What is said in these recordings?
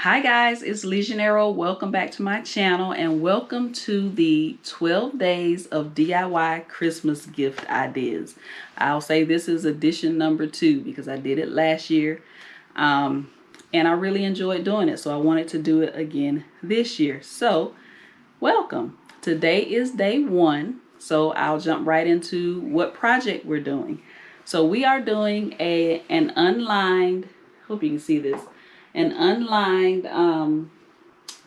Hi guys, it's LeJanaro. Welcome back to my channel and welcome to the 12 days of DIY Christmas gift ideas. I'll say this is edition number 2 because I did it last year and I really enjoyed doing it, so I wanted to do it again this year. So welcome. Today is day 1, so I'll jump right into what project we're doing. So we are doing an unlined, hope you can see this, an unlined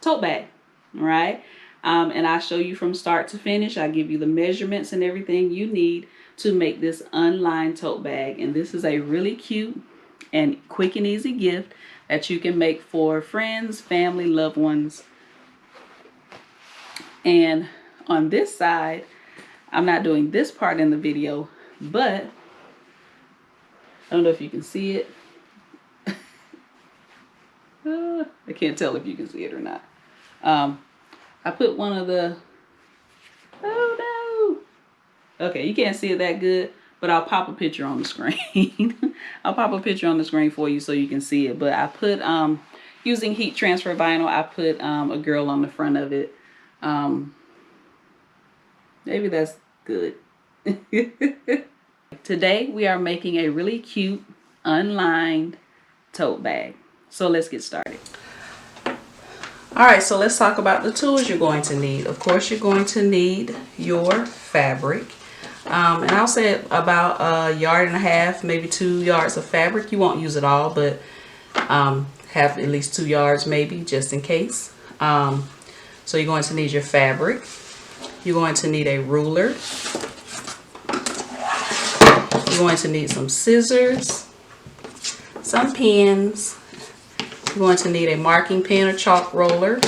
tote bag, right? And I show you from start to finish. I give you the measurements and everything you need to make this unlined tote bag. And this is a really cute and quick and easy gift that you can make for friends, family, loved ones. And on this side, I'm not doing this part in the video, but I don't know if you can see it. I can't tell if you can see it or not. I put one of the, oh no. Okay, you can't see it that good, but I'll pop a picture on the screen. I'll pop a picture on the screen for you so you can see it. But I put, using heat transfer vinyl, I put a girl on the front of it. Maybe that's good. Today we are making a really cute unlined tote bag. So let's get started. Alright, so let's talk about the tools you're going to need. Of course, you're going to need your fabric. And I'll say about 1.5 yards, maybe 2 yards of fabric. You won't use it all, but have at least 2 yards maybe, just in case. So you're going to need your fabric. You're going to need a ruler. You're going to need some scissors, some pins. You're going to need a marking pen or chalk roller.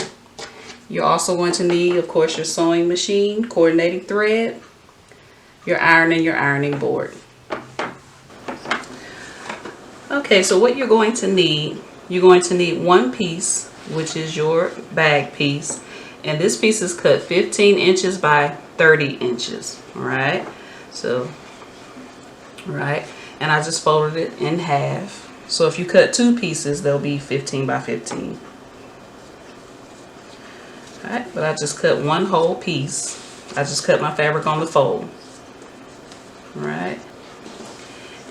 You're also going to need, of course, your sewing machine, coordinating thread, your iron, and your ironing board. Okay, so what you're going to need one piece, which is your bag piece. And this piece is cut 15 inches by 30 inches. All right. So, right. And I just folded it in half. So if you cut 2 pieces, they'll be 15 by 15. All right. But I just cut one whole piece. I just cut my fabric on the fold. All right.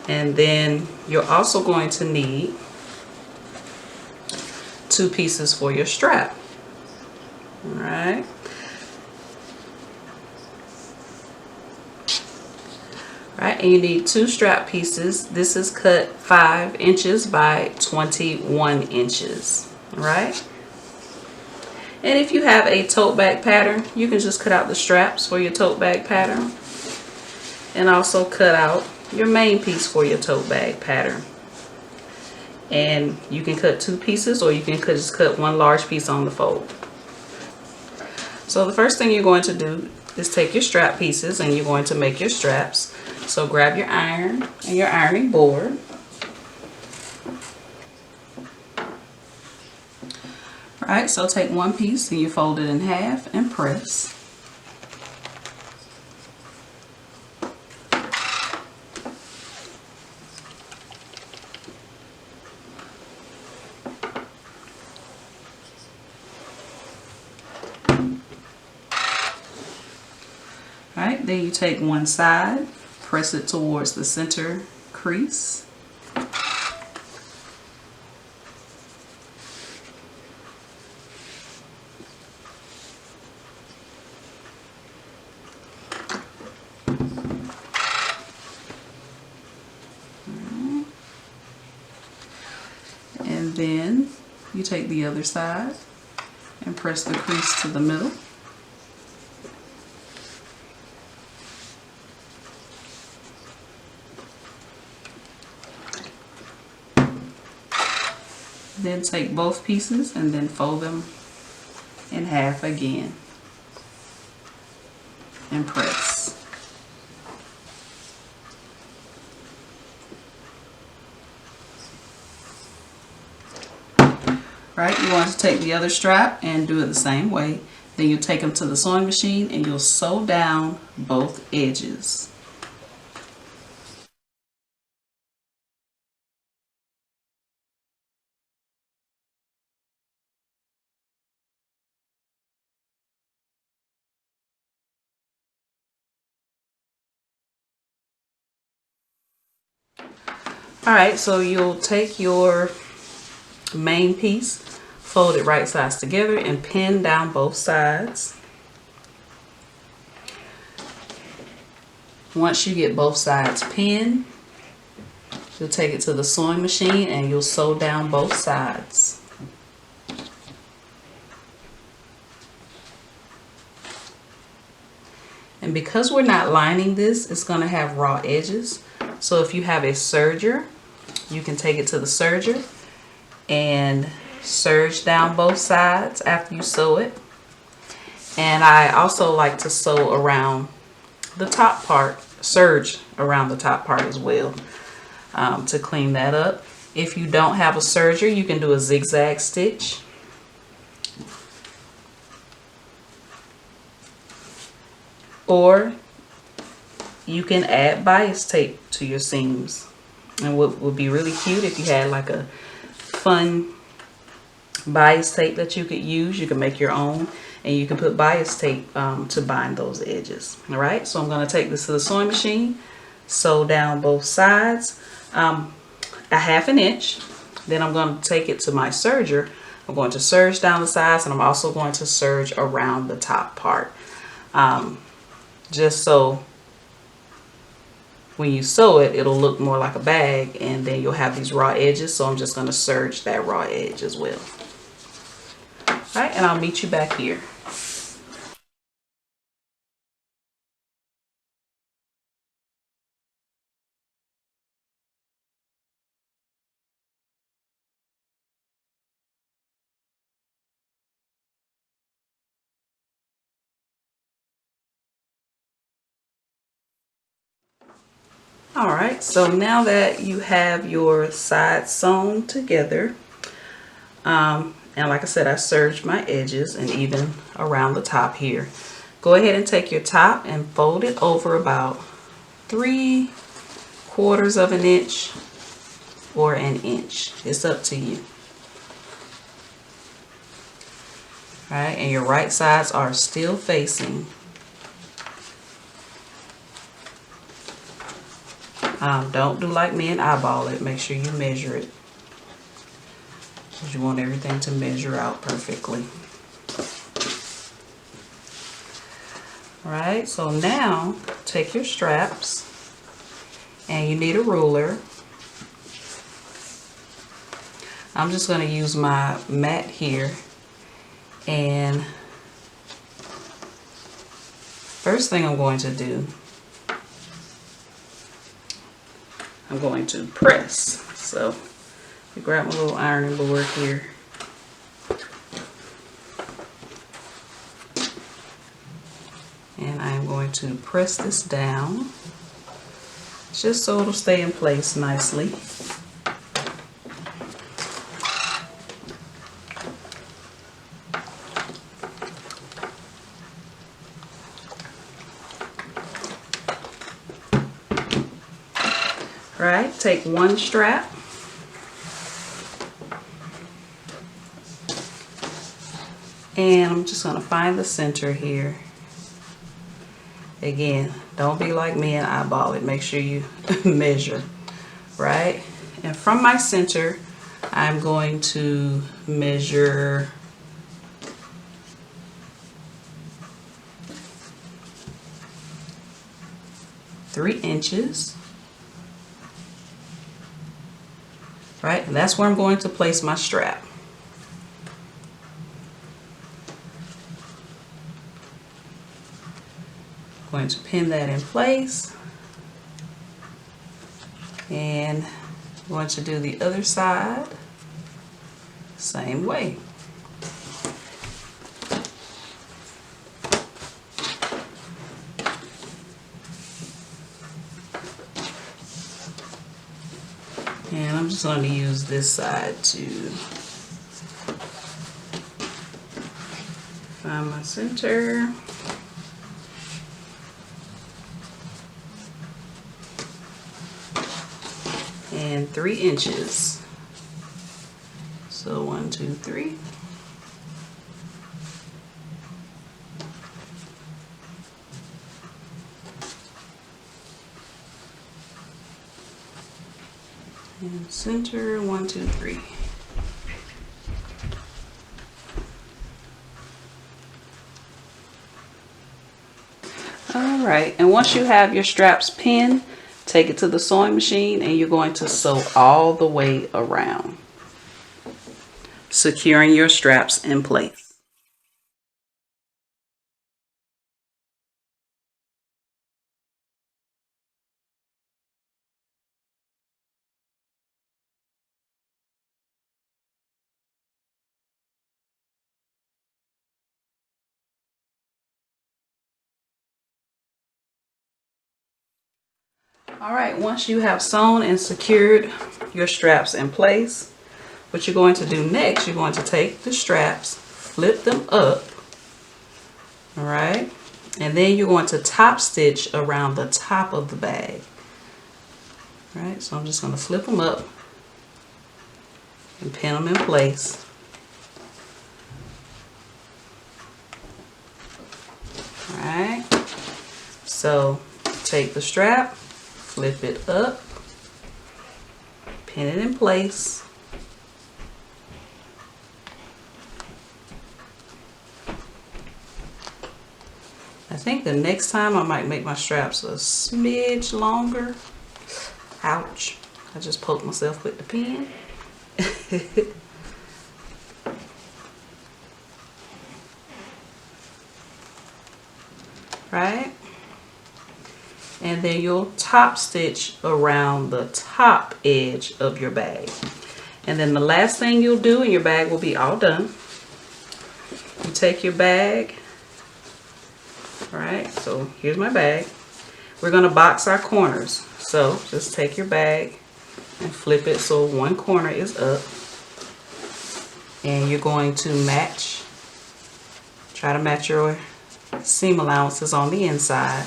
And then you're also going to need 2 pieces for your strap. All right. Right, and you need 2 strap pieces. This is cut 5 inches by 21 inches. Right. And if you have a tote bag pattern, you can just cut out the straps for your tote bag pattern. And also cut out your main piece for your tote bag pattern. And you can cut 2 pieces, or you can just cut one large piece on the fold. So the first thing you're going to do is take your strap pieces and you're going to make your straps. So grab your iron and your ironing board. Alright, so take one piece and you fold it in half and press. Alright, then you take one side, press it towards the center crease. And then you take the other side and press the crease to the middle. Then take both pieces and then fold them in half again and press. Right, you want to take the other strap and do it the same way. Then you'll take them to the sewing machine and you'll sew down both edges. All right, so you'll take your main piece, fold it right sides together, and pin down both sides. Once you get both sides pinned, you'll take it to the sewing machine and you'll sew down both sides. And because we're not lining this, it's going to have raw edges. So if you have a serger, you can take it to the serger and serge down both sides after you sew it. And I also like to sew around the top part, serge around the top part as well, to clean that up. If you don't have a serger, you can do a zigzag stitch. Or you can add bias tape to your seams. And what would be really cute if you had like a fun bias tape that you could use. You can make your own, and you can put bias tape to bind those edges. All right, so I'm going to take this to the sewing machine, sew down both sides a 1/2 inch. Then I'm going to take it to my serger. I'm going to serge down the sides, and I'm also going to serge around the top part. Just so when you sew it, it'll look more like a bag, and then you'll have these raw edges. So I'm just going to serge that raw edge as well. All right, and I'll meet you back here. All right, so now that you have your sides sewn together, and like I said, I serged my edges and even around the top here. Go ahead and take your top and fold it over about 3/4 of an inch or an inch. It's up to you. All right, and your right sides are still facing. Don't do like me and eyeball it. Make sure you measure it, because you want everything to measure out perfectly. All right, so now take your straps, and you need a ruler. I'm just going to use my mat here, and first thing I'm going to do, I'm going to press. So you grab my little ironing board here. And I'm going to press this down just so it'll stay in place nicely. Right, take one strap and I'm just going to find the center here. Again, don't be like me and eyeball it. Make sure you measure, right? And from my center, I'm going to measure 3 inches. Right, and that's where I'm going to place my strap. I'm going to pin that in place, and I'm going to do the other side same way. And I'm just going to use this side to find my center. And 3 inches. So 1, 2, 3. And center, 1, 2, 3. All right, and once you have your straps pinned, take it to the sewing machine and you're going to sew all the way around, securing your straps in place. All right, once you have sewn and secured your straps in place, what you're going to do next, you're going to take the straps, flip them up, all right, and then you're going to top stitch around the top of the bag. All right, so I'm just going to flip them up and pin them in place. All right, so take the strap, flip it up, pin it in place. I think the next time I might make my straps a smidge longer. Ouch, I just poked myself with the pin. Right? And then you'll top stitch around the top edge of your bag. And then the last thing you'll do, and your bag will be all done, you take your bag. All right, so here's my bag. We're going to box our corners. So just take your bag and flip it so one corner is up. And you're going to match, try to match your seam allowances on the inside.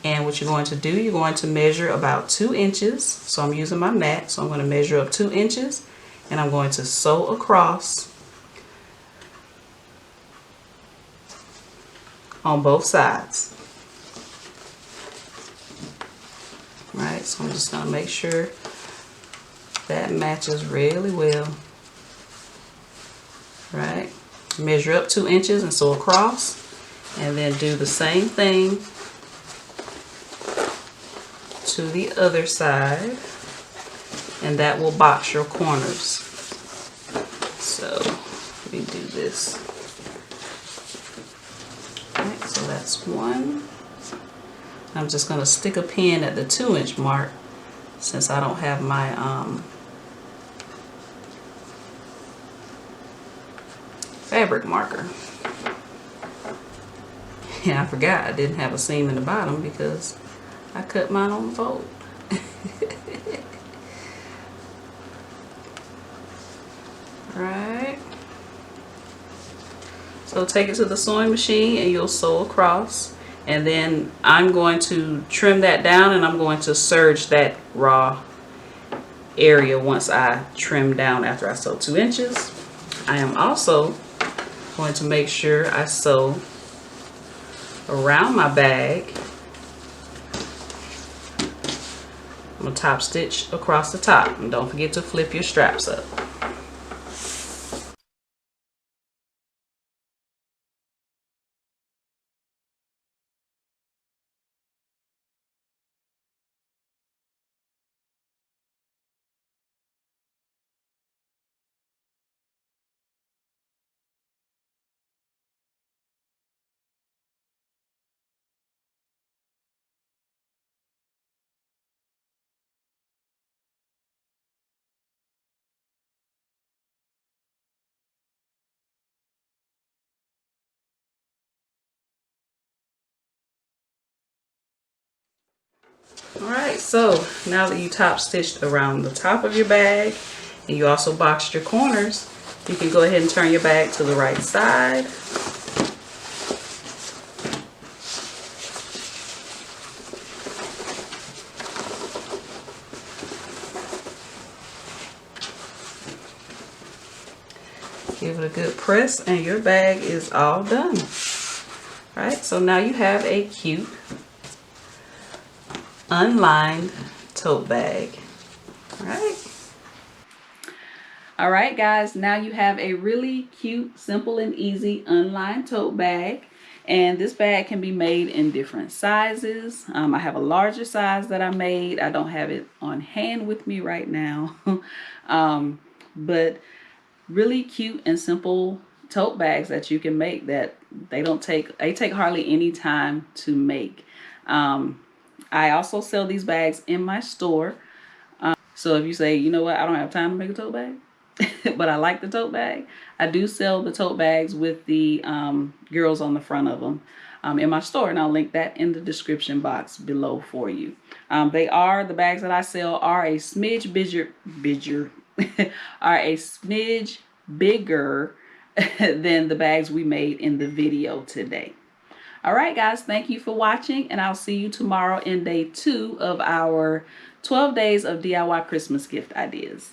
And what you're going to do, you're going to measure about 2 inches. So I'm using my mat, so I'm going to measure up 2 inches and I'm going to sew across on both sides. Right, so I'm just going to make sure that matches really well. Right, measure up 2 inches and sew across, and then do the same thing to the other side, and that will box your corners. So let me do this. Right, so that's one. I'm just going to stick a pin at the 2-inch mark since I don't have my fabric marker. And I forgot I didn't have a seam in the bottom because I cut mine on the fold. Right. So take it to the sewing machine and you'll sew across. And then I'm going to trim that down and I'm going to serge that raw area once I trim down after I sew 2 inches. I am also going to make sure I sew around my bag. I'm going to top stitch across the top, and don't forget to flip your straps up. Alright, so now that you top stitched around the top of your bag and you also boxed your corners, you can go ahead and turn your bag to the right side. Give it a good press and your bag is all done. Alright, so now you have a cute unlined tote bag. All right. All right, guys, now you have a really cute, simple, and easy unlined tote bag. And this bag can be made in different sizes. I have a larger size that I made. I don't have it on hand with me right now. But really cute and simple tote bags that you can make that they take hardly any time to make. I also sell these bags in my store. So if you say, you know what, I don't have time to make a tote bag, but I like the tote bag, I do sell the tote bags with the girls on the front of them in my store, and I'll link that in the description box below for you. The bags that I sell are a smidge bigger, are a smidge bigger than the bags we made in the video today. All right, guys, thank you for watching, and I'll see you tomorrow in day 2 of our 12 days of DIY Christmas gift ideas.